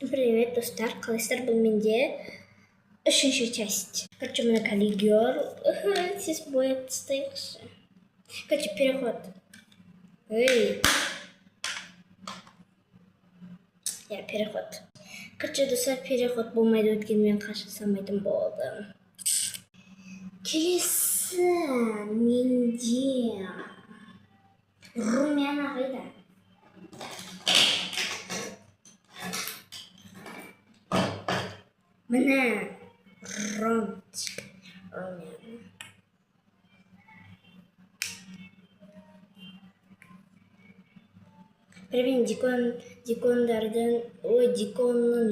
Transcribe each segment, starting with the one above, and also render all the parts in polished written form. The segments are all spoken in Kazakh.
Привет, достар, қалайсыздар? Бұл менде үшінші часть. Короче, мына коллегер. Сіз бояп тастайықшы. Короче, переход. Эй. Я переход. Короче, достар, переход болмайды өткенмен қаша салмайтын болды. Келесі менде румяна қайда? Міне румяна. Мен диконның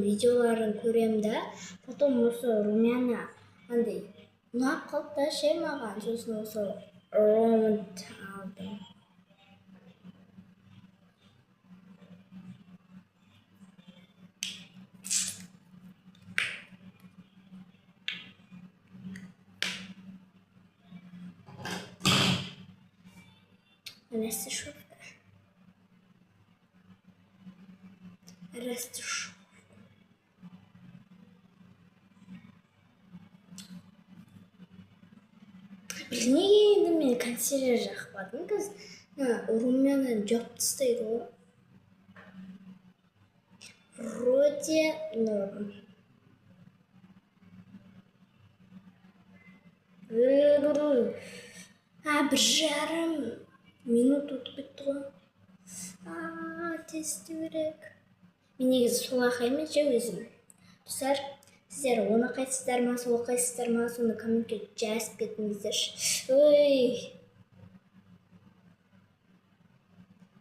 видеоларын көрем да, потом осы румяна андай ұнап қалды да ше маған, сосын осы романт алдым. Растышевка. Неге енді мен консилер жақпадым? Румяна жоқ тастайды ғой. Вроде норм. Бір жарым минут өтіп кетті ғой. Тез керек. Мен негізі сол ақаймын ше өзім. Достар, сіздер оны қайсыздар ма, сол қайсыздар ма, соны комментке жазып кетіңіздерші. Ой.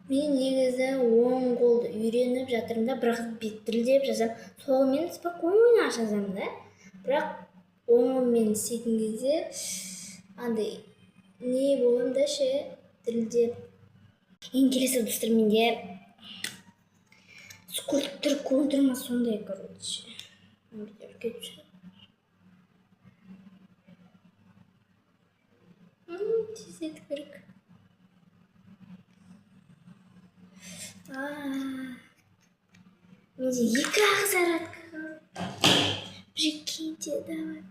Мен негізі оң қолды үйреніп жатырмын да, бірақ беттілдеп жазам. Солмен спокойно жазам да. Бірақ оңмен істейтін кезде андай не болам да ше, ділдеп. Ең келесі достар менде скульптор контурма сондай, короче. Тезет керек. Менде екі ақ зарядка қалды. Прикиньте, давай.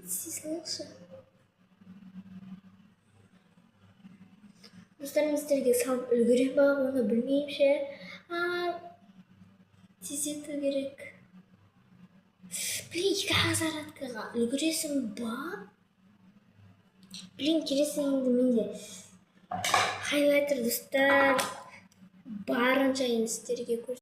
Сезіліңізші. Достар, сіздерге салып үлгерем ба, оны білмеймін ше. Тезету керек. Блин, екі ақ зарядкаға үлгересің ба? Блин, келесі енді менде хайлайтер достар барынша енді сіздерге көрсетемін.